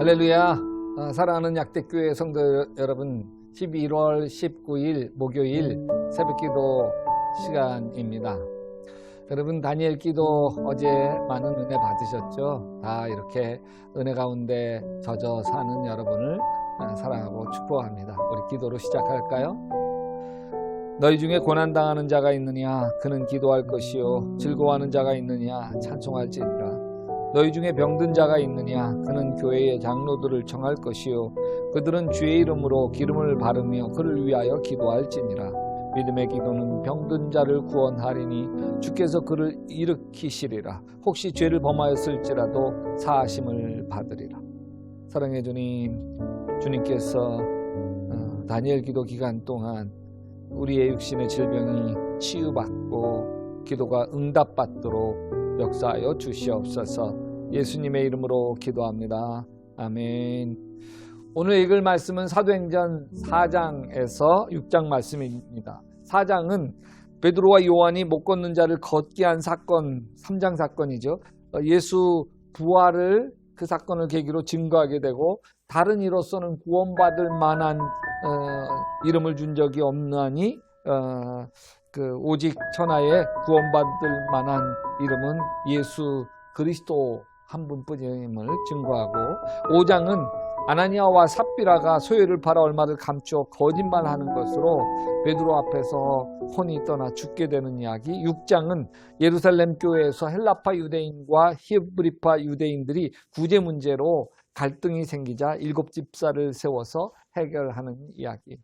할렐루야. 사랑하는 약대교회 성도 여러분, 11월 19일 목요일 새벽기도 시간입니다. 여러분, 다니엘 기도 어제 많은 은혜 받으셨죠? 다 이렇게 은혜 가운데 젖어 사는 여러분을 사랑하고 축복합니다. 우리 기도로 시작할까요? 너희 중에 고난당하는 자가 있느냐? 그는 기도할 것이요. 즐거워하는 자가 있느냐? 찬송할지니라. 너희 중에 병든 자가 있느냐? 그는 교회의 장로들을 청할 것이요. 그들은 주의 이름으로 기름을 바르며 그를 위하여 기도할지니라. 믿음의 기도는 병든 자를 구원하리니 주께서 그를 일으키시리라. 혹시 죄를 범하였을지라도 사하심을 받으리라. 사랑해 주님, 주님께서 다니엘 기도 기간 동안 우리의 육신의 질병이 치유받고 기도가 응답받도록 역사하여 주시옵소서. 예수님의 이름으로 기도합니다. 아멘. 오늘 읽을 말씀은 사도행전 4장에서 6장 말씀입니다. 4장은 베드로와 요한이 못 걷는 자를 걷게 한 사건, 3장 사건이죠. 예수 부활을 그 사건을 계기로 증거하게 되고 다른 이로서는 구원받을 만한 이름을 준 적이 없나니 오직 천하에 구원받을 만한 이름은 예수 그리스도 한 분뿐임을 증거하고, 5장은 아나니아와 삽비라가 소유를 팔아 얼마를 감추어 거짓말하는 것으로 베드로 앞에서 혼이 떠나 죽게 되는 이야기. 6장은 예루살렘 교회에서 헬라파 유대인과 히브리파 유대인들이 구제 문제로 갈등이 생기자 7집사를 세워서 해결하는 이야기.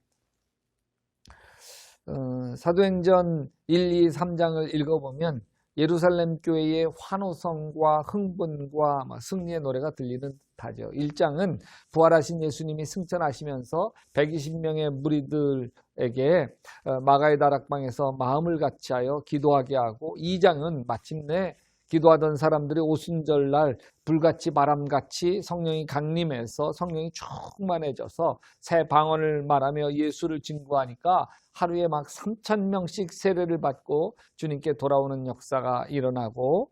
사도행전 1, 2, 3장을 읽어보면 예루살렘 교회의 환호성과 흥분과 승리의 노래가 들리는 듯하죠. 1장은 부활하신 예수님이 승천하시면서 120명의 무리들에게 마가의 다락방에서 마음을 같이하여 기도하게 하고, 2장은 마침내 기도하던 사람들이 오순절날 불같이 바람같이 성령이 강림해서 성령이 충만해져서 새 방언을 말하며 예수를 증거하니까 하루에 막 3,000명씩 세례를 받고 주님께 돌아오는 역사가 일어나고,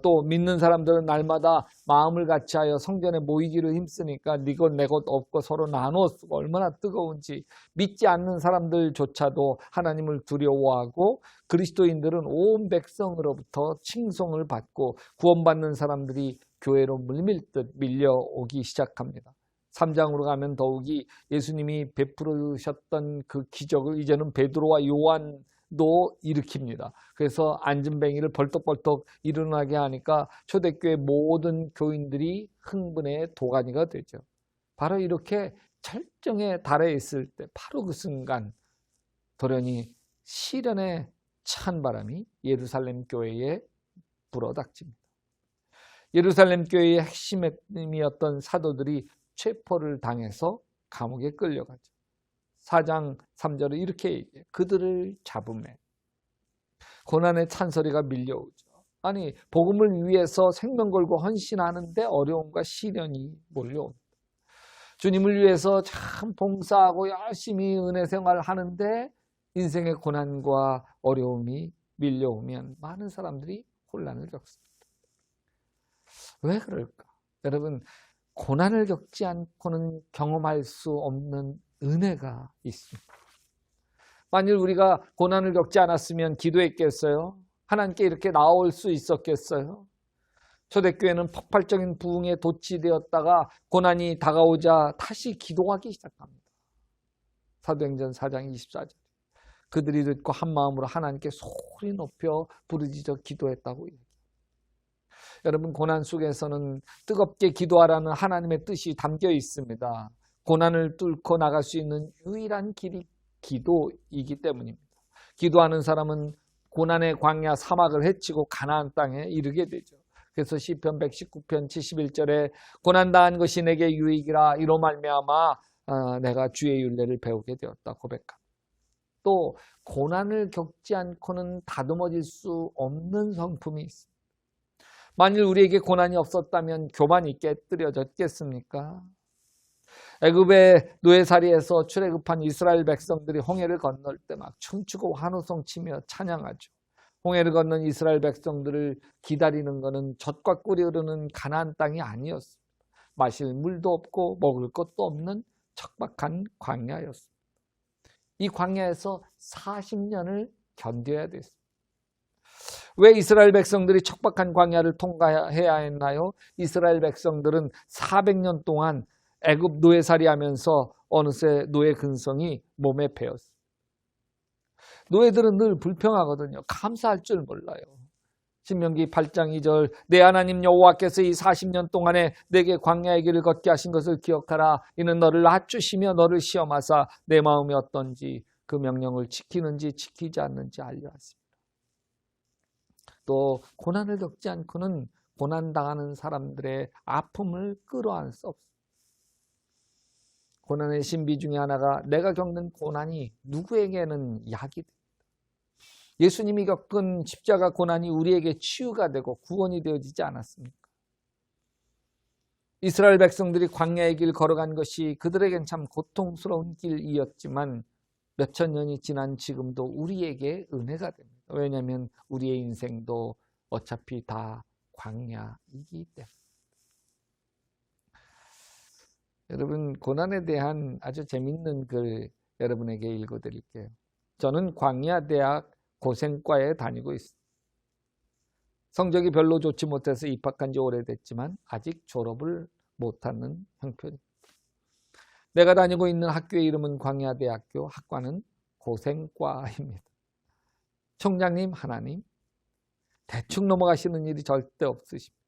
또 믿는 사람들은 날마다 마음을 같이하여 성전에 모이기를 힘쓰니까 네 것 내 것 없고 서로 나누어 쓰고 얼마나 뜨거운지, 믿지 않는 사람들조차도 하나님을 두려워하고 그리스도인들은 온 백성으로부터 칭송을 받고 구원받는 사람들이 교회로 물밀듯 밀려오기 시작합니다. 3장으로 가면 더욱이 예수님이 베푸르셨던 그 기적을 이제는 베드로와 요한도 일으킵니다. 그래서 안진뱅이를 벌떡벌떡 일어나게 하니까 초대교회 모든 교인들이 흥분의 도가니가 되죠. 바로 이렇게 절정에 달해 있을 때 바로 그 순간 돌연히 시련의 찬 바람이 예루살렘 교회에 불어닥칩니다. 예루살렘 교회의 핵심이었던 사도들이 체포를 당해서 감옥에 끌려가죠. 4장 3절을 이렇게 얘기해요. 그들을 잡음에 고난의 찬소리가 밀려오죠. 아니, 복음을 위해서 생명 걸고 헌신하는데 어려움과 시련이 몰려옵니다. 주님을 위해서 참 봉사하고 열심히 은혜 생활하는데 인생의 고난과 어려움이 밀려오면 많은 사람들이 혼란을 겪습니다. 왜 그럴까? 여러분, 고난을 겪지 않고는 경험할 수 없는 은혜가 있습니다. 만일 우리가 고난을 겪지 않았으면 기도했겠어요? 하나님께 이렇게 나올 수 있었겠어요? 초대교회는 폭발적인 부흥에 도취되었다가 고난이 다가오자 다시 기도하기 시작합니다. 사도행전 4장 24절. 그들이 듣고 한 마음으로 하나님께 소리 높여 부르짖어 기도했다고 얘기해요. 여러분, 고난 속에서는 뜨겁게 기도하라는 하나님의 뜻이 담겨 있습니다. 고난을 뚫고 나갈 수 있는 유일한 길이 기도이기 때문입니다. 기도하는 사람은 고난의 광야 사막을 헤치고 가나안 땅에 이르게 되죠. 그래서 시편 119편 71절에 고난당한 것이 내게 유익이라 이로 말미암아 내가 주의 율례를 배우게 되었다 고백합니다. 또 고난을 겪지 않고는 다듬어질 수 없는 성품이 있습니다. 만일 우리에게 고난이 없었다면 교만이 깨뜨려졌겠습니까? 애굽의 노예살이에서 출애굽한 이스라엘 백성들이 홍해를 건널 때 막 춤추고 환호성 치며 찬양하죠. 홍해를 건넌 이스라엘 백성들을 기다리는 것은 젖과 꿀이 흐르는 가나안 땅이 아니었습니다. 마실 물도 없고 먹을 것도 없는 척박한 광야였습니다. 이 광야에서 40년을 견뎌야 됐습니다. 왜 이스라엘 백성들이 척박한 광야를 통과해야 했나요? 이스라엘 백성들은 400년 동안 애굽 노예살이 하면서 어느새 노예 근성이 몸에 배었어요. 노예들은 늘 불평하거든요. 감사할 줄 몰라요. 신명기 8장 2절 내 하나님 여호와께서 이 40년 동안에 내게 광야의 길을 걷게 하신 것을 기억하라. 이는 너를 낮추시며 너를 시험하사 내 마음이 어떤지 그 명령을 지키는지 지키지 않는지 알려 하십니다. 또 고난을 겪지 않고는 고난당하는 사람들의 아픔을 끌어안을 수 없습니다. 고난의 신비 중에 하나가 내가 겪는 고난이 누구에게는 약이 됩니다. 예수님이 겪은 십자가 고난이 우리에게 치유가 되고 구원이 되어지지 않았습니까? 이스라엘 백성들이 광야의 길 걸어간 것이 그들에겐 참 고통스러운 길이었지만 몇천 년이 지난 지금도 우리에게 은혜가 됩니다. 왜냐하면 우리의 인생도 어차피 다 광야이기 때문에. 여러분, 고난에 대한 아주 재밌는 글 여러분에게 읽어드릴게요. 저는 광야대학 고생과에 다니고 있습니다. 성적이 별로 좋지 못해서 입학한 지 오래됐지만 아직 졸업을 못하는 형편입니다. 내가 다니고 있는 학교의 이름은 광야대학교, 학과는 고생과입니다. 총장님 하나님, 대충 넘어가시는 일이 절대 없으십니다.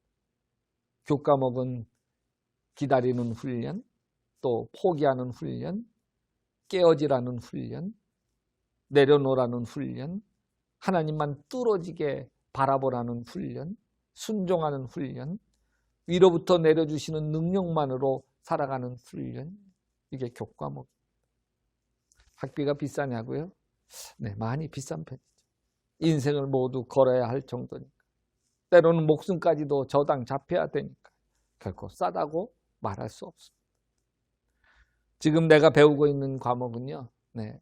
교과목은 기다리는 훈련, 또 포기하는 훈련, 깨어지라는 훈련, 내려놓으라는 훈련, 하나님만 뚫어지게 바라보라는 훈련, 순종하는 훈련, 위로부터 내려주시는 능력만으로 살아가는 훈련, 이게 교과목. 학비가 비싸냐고요? 네, 많이 비싼 편이죠. 인생을 모두 걸어야 할 정도니까. 때로는 목숨까지도 저당 잡혀야 되니까 결코 싸다고 말할 수 없습니다. 지금 내가 배우고 있는 과목은요, 네,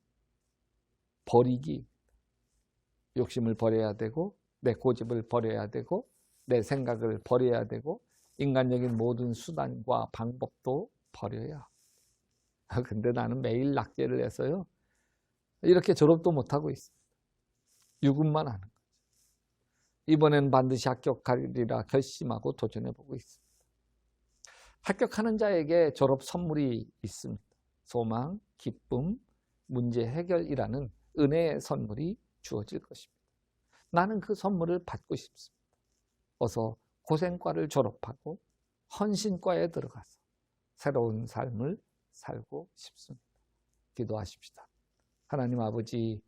버리기. 욕심을 버려야 되고, 내 고집을 버려야 되고, 내 생각을 버려야 되고, 인간적인 모든 수단과 방법도 버려야. 근데 나는 매일 낙제를 해서요, 이렇게 졸업도 못하고 있습니다. 유급만 하는 거죠. 이번엔 반드시 합격하리라 결심하고 도전해보고 있습니다. 합격하는 자에게 졸업 선물이 있습니다. 소망, 기쁨, 문제 해결이라는 은혜의 선물이 주어질 것입니다. 나는 그 선물을 받고 싶습니다. 어서 고생과를 졸업하고 헌신과에 들어가서 새로운 삶을 살고 싶습니다. 기도하십시다. 하나님 아버지,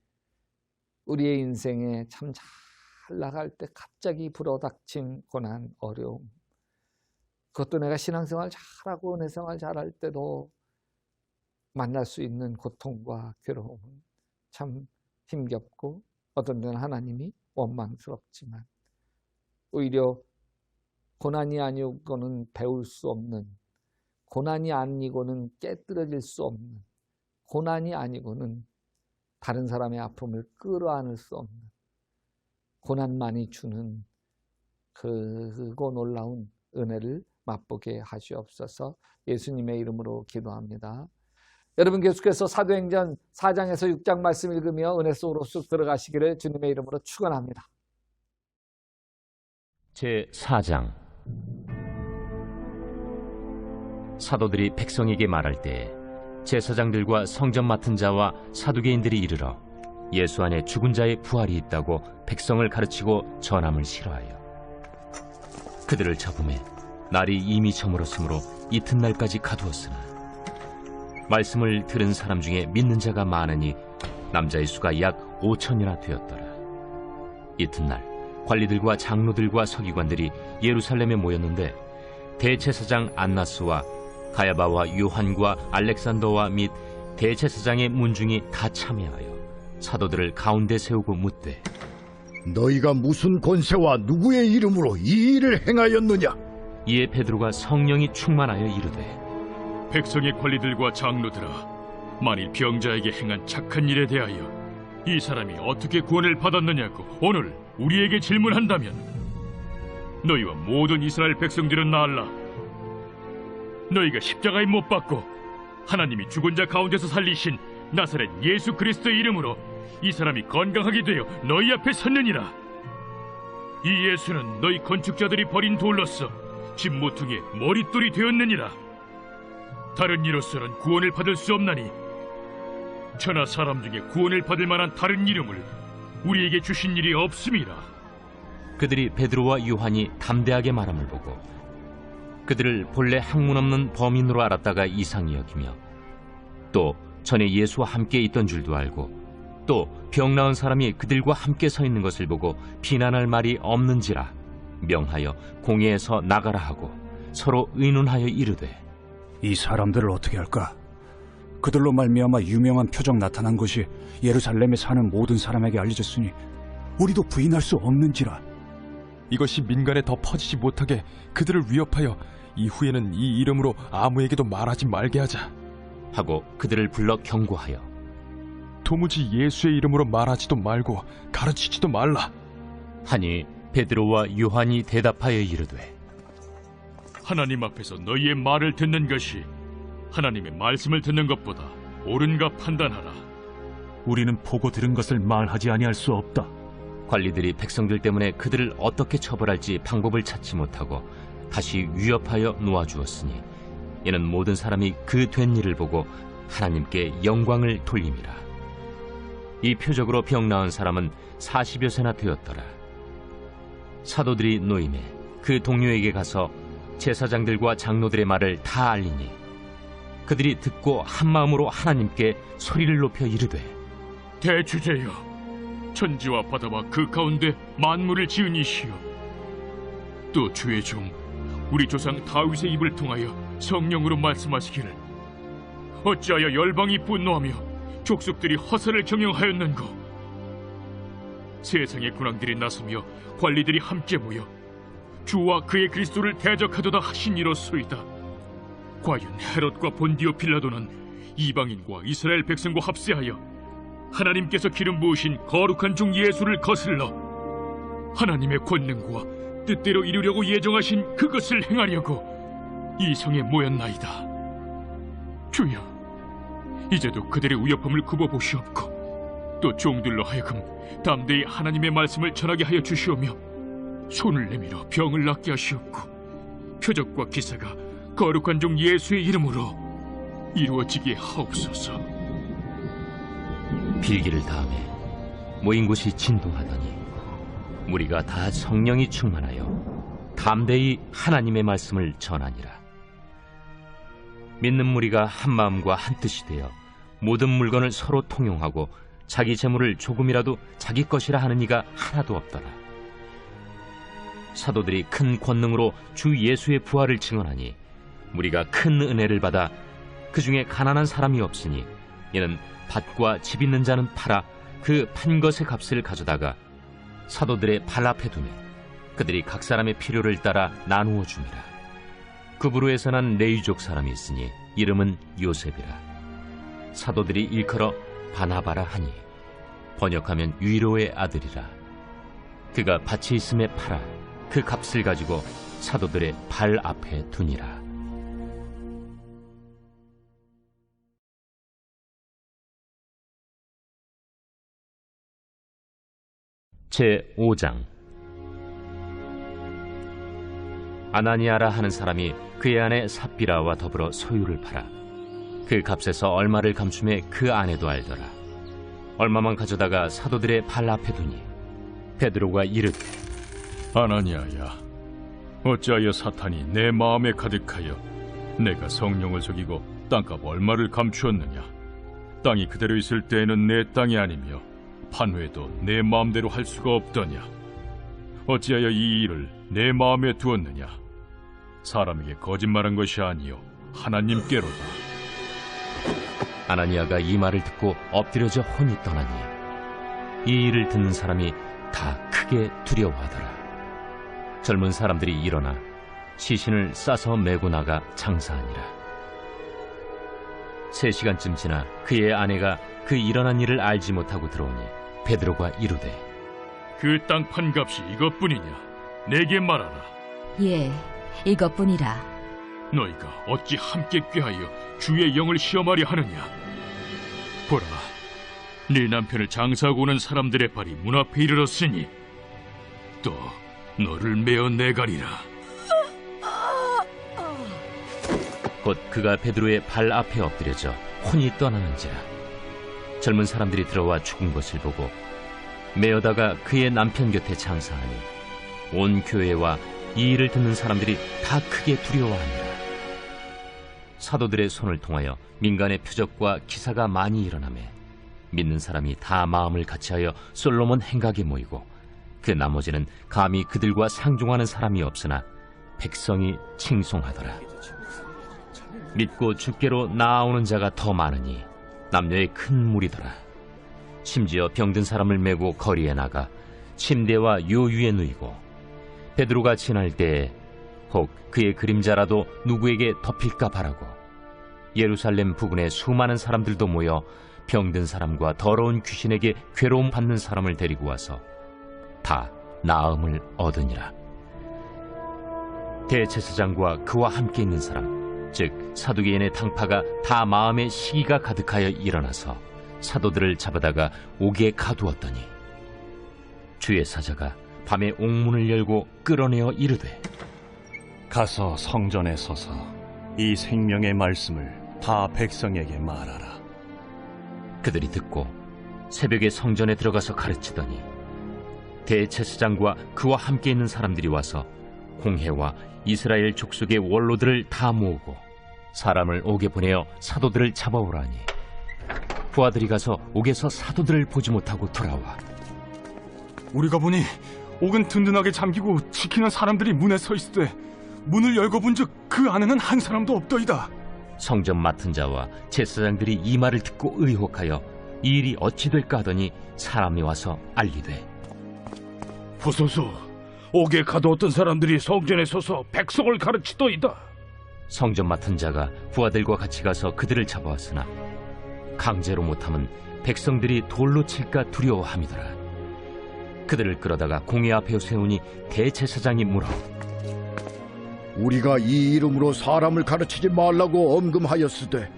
우리의 인생에 참 잘 나갈 때 갑자기 불어닥친 고난, 어려움, 그것도 내가 신앙생활 잘하고 은혜생활 잘할 때도 만날 수 있는 고통과 괴로움은 참 힘겹고 어떤 때는 하나님이 원망스럽지만 오히려 고난이 아니고는 배울 수 없는, 고난이 아니고는 깨뜨려질 수 없는, 고난이 아니고는 다른 사람의 아픔을 끌어안을 수 없는 고난만이 주는 크고 놀라운 은혜를 맛보게 하시옵소서. 예수님의 이름으로 기도합니다. 여러분 계속해서 사도행전 4장에서 6장 말씀 읽으며 은혜 속으로 쑥 들어가시기를 주님의 이름으로 축원합니다. 제4장. 사도들이 백성에게 말할 때 제사장들과 성전 맡은 자와 사두개인들이 이르러 예수 안에 죽은 자의 부활이 있다고 백성을 가르치고 전함을 싫어하여 그들을 잡음에 날이 이미 저물었으므로 이튿날까지 가두었으나 말씀을 들은 사람 중에 믿는 자가 많으니 남자의 수가 약 5천이나 되었더라. 이튿날 관리들과 장로들과 서기관들이 예루살렘에 모였는데 대제사장 안나스와 가야바와 요한과 알렉산더와 및 대제사장의 문중이 다 참여하여 사도들을 가운데 세우고 묻되 너희가 무슨 권세와 누구의 이름으로 이 일을 행하였느냐? 이에 베드로가 성령이 충만하여 이르되 백성의 관리들과 장로들아, 만일 병자에게 행한 착한 일에 대하여 이 사람이 어떻게 구원을 받았느냐고 오늘 우리에게 질문한다면 너희와 모든 이스라엘 백성들은 알라. 너희가 십자가에 못 박고 하나님이 죽은 자 가운데서 살리신 나사렛 예수 그리스도의 이름으로 이 사람이 건강하게 되어 너희 앞에 섰느니라. 이 예수는 너희 건축자들이 버린 돌로서 집 모퉁이의 머릿돌이 되었느니라. 다른 이로서는 구원을 받을 수 없나니 천하 사람 중에 구원을 받을 만한 다른 이름을 우리에게 주신 일이 없음이라. 그들이 베드로와 요한이 담대하게 말함을 보고 그들을 본래 학문 없는 범인으로 알았다가 이상히 여기며 또 전에 예수와 함께 있던 줄도 알고 또 병 나은 사람이 그들과 함께 서 있는 것을 보고 비난할 말이 없는지라 명하여 공회에서 나가라 하고 서로 의논하여 이르되 이 사람들을 어떻게 할까? 그들로 말미암아 유명한 표적 나타난 것이 예루살렘에 사는 모든 사람에게 알려졌으니 우리도 부인할 수 없는지라. 이것이 민간에 더 퍼지지 못하게 그들을 위협하여 이후에는 이 이름으로 아무에게도 말하지 말게 하자 하고 그들을 불러 경고하여 도무지 예수의 이름으로 말하지도 말고 가르치지도 말라. 하니 베드로와 요한이 대답하여 이르되 하나님 앞에서 너희의 말을 듣는 것이 하나님의 말씀을 듣는 것보다 옳은가 판단하라. 우리는 보고 들은 것을 말하지 아니할 수 없다. 관리들이 백성들 때문에 그들을 어떻게 처벌할지 방법을 찾지 못하고 다시 위협하여 놓아주었으니 이는 모든 사람이 그 된 일을 보고 하나님께 영광을 돌림이라. 이 표적으로 병 나은 사람은 40여 세나 되었더라. 사도들이 노임에 그 동료에게 가서 제사장들과 장로들의 말을 다 알리니 그들이 듣고 한마음으로 하나님께 소리를 높여 이르되 대주제여, 천지와 바다와 그 가운데 만물을 지은 이시여, 또 주의 종 우리 조상 다윗의 입을 통하여 성령으로 말씀하시기를 어찌하여 열방이 분노하며 족속들이 허사를 경영하였는고. 세상의 군왕들이 나서며 관리들이 함께 모여 주와 그의 그리스도를 대적하도다 하신 이로소이다. 과연 헤롯과 본디오 빌라도는 이방인과 이스라엘 백성과 합세하여 하나님께서 기름 부으신 거룩한 종 예수를 거슬러 하나님의 권능과 뜻대로 이루려고 예정하신 그것을 행하려고 이 성에 모였나이다. 주여, 이제도 그들의 위협함을 굽어보시옵고 또 종들로 하여금 담대히 하나님의 말씀을 전하게 하여 주시오며 손을 내밀어 병을 낫게 하시옵고 표적과 기사가 거룩한 종 예수의 이름으로 이루어지게 하옵소서. 빌기를 다음에 모인 곳이 진동하더니 무리가 다 성령이 충만하여 담대히 하나님의 말씀을 전하니라. 믿는 무리가 한 마음과 한 뜻이 되어 모든 물건을 서로 통용하고 자기 재물을 조금이라도 자기 것이라 하는 이가 하나도 없더라. 사도들이 큰 권능으로 주 예수의 부활을 증언하니 무리가 큰 은혜를 받아 그 중에 가난한 사람이 없으니 이는 밭과 집 있는 자는 팔아 그 판 것의 값을 가져다가 사도들의 발 앞에 두매 그들이 각 사람의 필요를 따라 나누어 줍니다. 구브로에서 난 레위족 사람이 있으니 이름은 요셉이라. 사도들이 일컬어 바나바라 하니 번역하면 위로의 아들이라. 그가 밭이 있음에 팔아 그 값을 가지고 사도들의 발 앞에 두니라. 제5장. 아나니아라 하는 사람이 그의 아내 삽비라와 더불어 소유를 팔아 그 값에서 얼마를 감춤해 그 아내도 알더라. 얼마만 가져다가 사도들의 발 앞에 두니 베드로가 이르되 아나니아야, 어찌하여 사탄이 내 마음에 가득하여 내가 성령을 속이고 땅값 얼마를 감추었느냐. 땅이 그대로 있을 때에는 내 땅이 아니며 판회도 내 마음대로 할 수가 없더냐. 어찌하여 이 일을 내 마음에 두었느냐. 사람에게 거짓말한 것이 아니요 하나님께로다. 아나니아가 이 말을 듣고 엎드려져 혼이 떠나니 이 일을 듣는 사람이 다 크게 두려워하더라. 젊은 사람들이 일어나 시신을 싸서 메고 나가 장사하니라. 3시간쯤 지나 그의 아내가 그 일어난 일을 알지 못하고 들어오니 베드로가 이르되 그 땅 판값이 이것뿐이냐. 내게 말하라. 예, 이것뿐이라. 너희가 어찌 함께 꾀하여 주의 영을 시험하려 하느냐? 보라, 네 남편을 장사하고 오는 사람들의 발이 문 앞에 이르렀으니 또 너를 메어 내가리라. 곧 그가 베드로의 발 앞에 엎드려져 혼이 떠나는지라. 젊은 사람들이 들어와 죽은 것을 보고 메어다가 그의 남편 곁에 장사하니 온 교회와 이 일을 듣는 사람들이 다 크게 두려워하니라. 사도들의 손을 통하여 민간의 표적과 기사가 많이 일어나매 믿는 사람이 다 마음을 같이하여 솔로몬 행각에 모이고 그 나머지는 감히 그들과 상종하는 사람이 없으나 백성이 칭송하더라. 믿고 주께로 나아오는 자가 더 많으니 남녀의 큰 무리더라. 심지어 병든 사람을 메고 거리에 나가 침대와 요 위에 누이고 베드로가 지날 때에 혹 그의 그림자라도 누구에게 덮일까 바라고 예루살렘 부근에 수많은 사람들도 모여 병든 사람과 더러운 귀신에게 괴로움 받는 사람을 데리고 와서 다 나음을 얻으니라. 대제사장과 그와 함께 있는 사람 즉 사두개인의 당파가 다 마음에 시기가 가득하여 일어나서 사도들을 잡아다가 옥에 가두었더니 주의 사자가 밤에 옥문을 열고 끌어내어 이르되 가서 성전에 서서 이 생명의 말씀을 다 백성에게 말하라. 그들이 듣고 새벽에 성전에 들어가서 가르치더니 대제사장과 그와 함께 있는 사람들이 와서 공회와 이스라엘 족속의 원로들을 다 모으고 사람을 옥에 보내어 사도들을 잡아오라니 부하들이 가서 옥에서 사도들을 보지 못하고 돌아와 우리가 보니 옥은 든든하게 잠기고 지키는 사람들이 문에 서 있으되 문을 열고 본즉 그 안에는 한 사람도 없더이다. 성전 맡은 자와 제사장들이 이 말을 듣고 의혹하여 이 일이 어찌 될까 하더니 사람이 와서 알리되 보소서, 옥에 가두었던 사람들이 성전에 서서 백성을 가르치더이다. 성전 맡은 자가 부하들과 같이 가서 그들을 잡아왔으나 강제로 못함은 백성들이 돌로 칠까 두려워함이더라. 그들을 끌어다가 공회 앞에 세우니 대제사장이 물어 우리가 이 이름으로 사람을 가르치지 말라고 엄금하였으되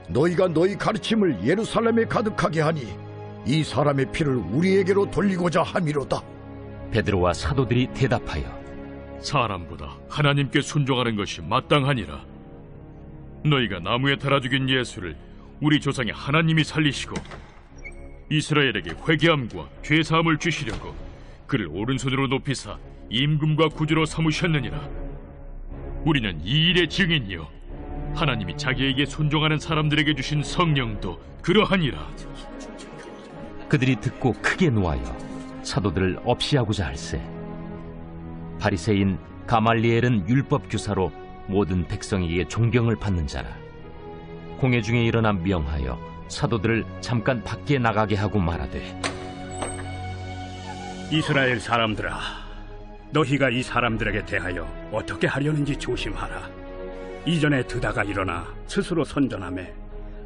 너희가 너희 가르침을 예루살렘에 가득하게 하니 이 사람의 피를 우리에게로 돌리고자 함이로다. 베드로와 사도들이 대답하여 사람보다 하나님께 순종하는 것이 마땅하니라. 너희가 나무에 달아 죽인 예수를 우리 조상의 하나님이 살리시고 이스라엘에게 회개함과 죄사함을 주시려고 그를 오른손으로 높이사 임금과 구주로 삼으셨느니라. 우리는 이 일의 증인이요 하나님이 자기에게 순종하는 사람들에게 주신 성령도 그러하니라. 그들이 듣고 크게 노하여 사도들을 없이하고자 할세 바리새인 가말리엘은 율법 교사로 모든 백성에게 존경을 받는 자라. 공회 중에 일어나 명하여 사도들을 잠깐 밖에 나가게 하고 말하되 이스라엘 사람들아, 너희가 이 사람들에게 대하여 어떻게 하려는지 조심하라. 이전에 드다가 일어나 스스로 선전하며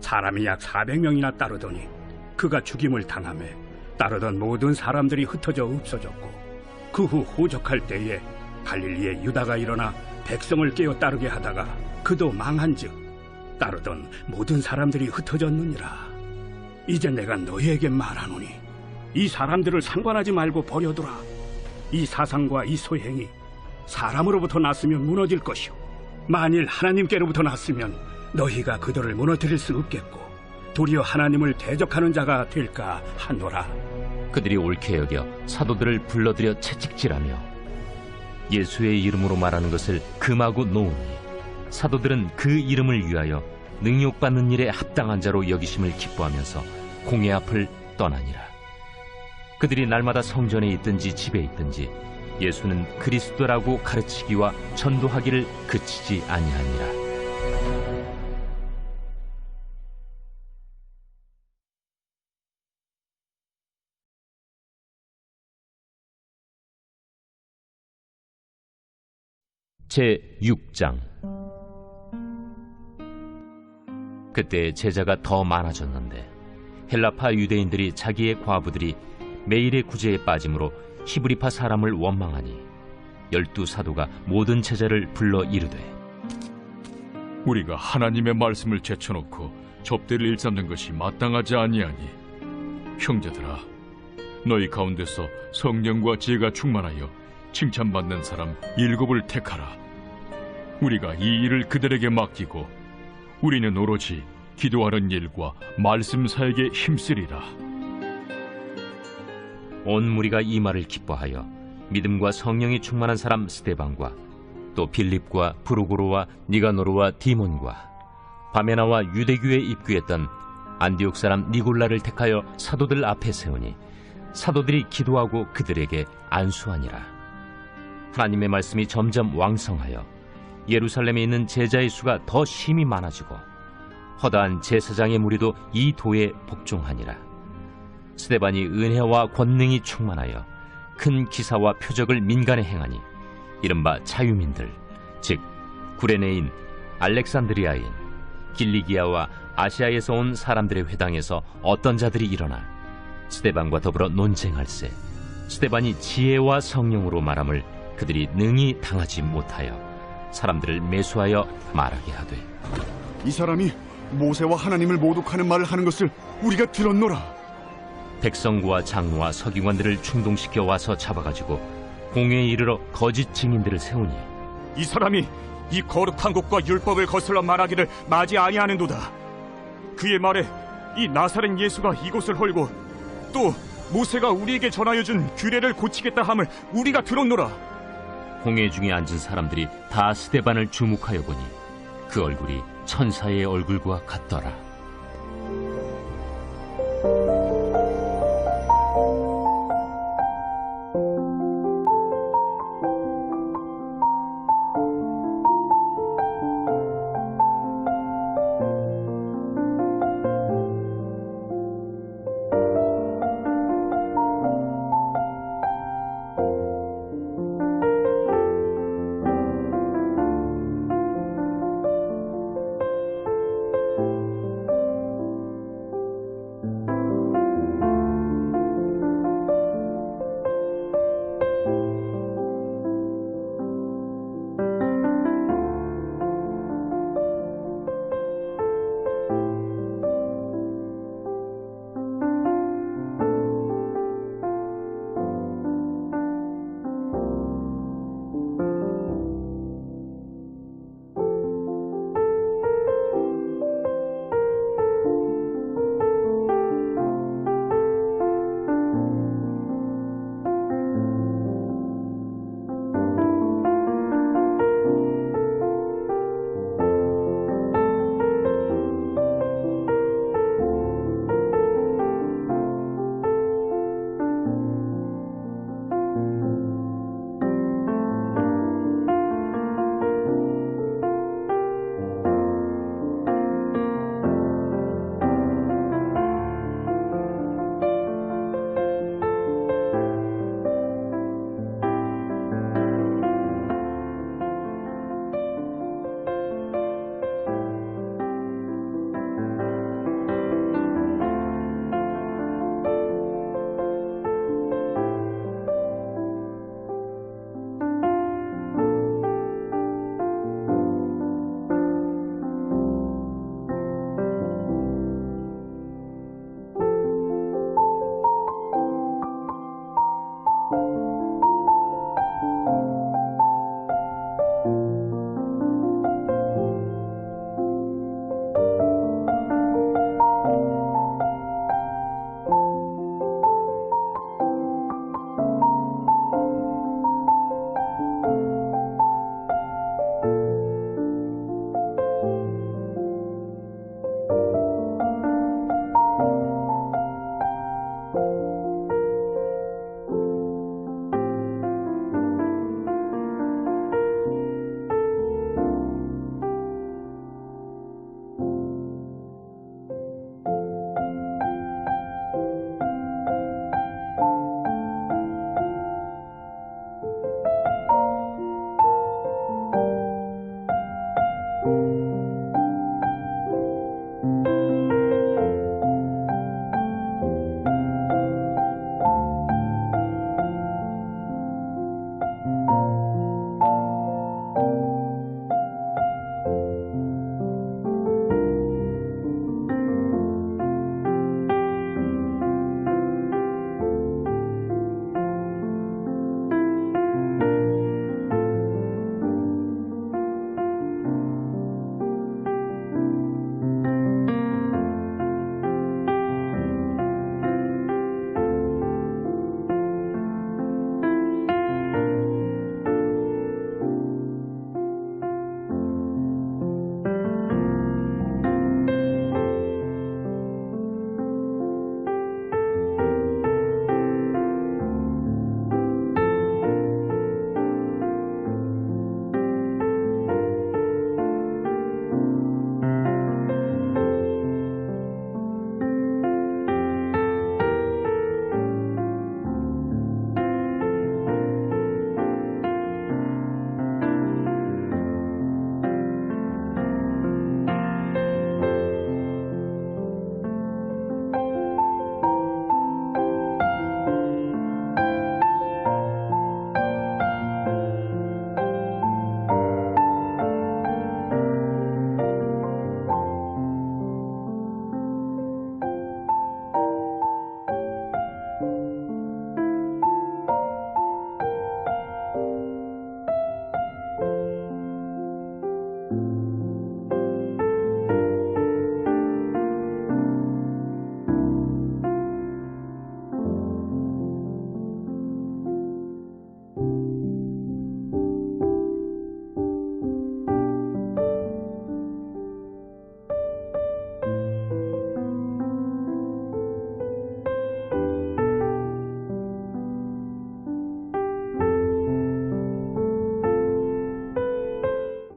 사람이 약 400명이나 따르더니 그가 죽임을 당하며 따르던 모든 사람들이 흩어져 없어졌고 그 후 호적할 때에 갈릴리에 유다가 일어나 백성을 깨어 따르게 하다가 그도 망한즉 따르던 모든 사람들이 흩어졌느니라. 이제 내가 너희에게 말하노니 이 사람들을 상관하지 말고 버려두라. 이 사상과 이 소행이 사람으로부터 났으면 무너질 것이요 만일 하나님께로부터 났으면 너희가 그들을 무너뜨릴 수 없겠고 도리어 하나님을 대적하는 자가 될까 하노라. 그들이 옳게 여겨 사도들을 불러들여 채찍질하며 예수의 이름으로 말하는 것을 금하고 놓으니 사도들은 그 이름을 위하여 능욕받는 일에 합당한 자로 여기심을 기뻐하면서 공회 앞을 떠나니라. 그들이 날마다 성전에 있든지 집에 있든지 예수는 그리스도라고 가르치기와 전도하기를 그치지 아니하니라. 제6장. 그때 제자가 더 많아졌는데 헬라파 유대인들이 자기의 과부들이 매일의 구제에 빠짐으로 히브리파 사람을 원망하니 12 사도가 모든 제자를 불러 이르되 우리가 하나님의 말씀을 제쳐놓고 접대를 일삼는 것이 마땅하지 아니하니 형제들아, 너희 가운데서 성령과 지혜가 충만하여 칭찬받는 사람 7을 택하라. 우리가 이 일을 그들에게 맡기고 우리는 오로지 기도하는 일과 말씀 사역에 힘쓰리라. 온 무리가 이 말을 기뻐하여 믿음과 성령이 충만한 사람 스데반과 또 빌립과 브루고로와 니가노르와 디몬과 바메나와 유대교에 입교했던 안디옥 사람 니골라를 택하여 사도들 앞에 세우니 사도들이 기도하고 그들에게 안수하니라. 하나님의 말씀이 점점 왕성하여 예루살렘에 있는 제자의 수가 더 심히 많아지고 허다한 제사장의 무리도 이 도에 복종하니라. 스데반이 은혜와 권능이 충만하여 큰 기사와 표적을 민간에 행하니 이른바 자유민들, 즉 구레네인, 알렉산드리아인, 길리기아와 아시아에서 온 사람들의 회당에서 어떤 자들이 일어나 스데반과 더불어 논쟁할세 스데반이 지혜와 성령으로 말함을 그들이 능히 당하지 못하여 사람들을 매수하여 말하게 하되, 이 사람이 모세와 하나님을 모독하는 말을 하는 것을 우리가 들었노라. 백성과 장로와 서기관들을 충동시켜 와서 잡아가지고 공회에 이르러 거짓 증인들을 세우니 이 사람이 이 거룩한 곳과 율법을 거슬러 말하기를 마지 아니하는도다. 그의 말에 이 나사렛 예수가 이곳을 헐고 또 모세가 우리에게 전하여 준 규례를 고치겠다 함을 우리가 들었노라. 공회 중에 앉은 사람들이 다 스데반을 주목하여 보니 그 얼굴이 천사의 얼굴과 같더라.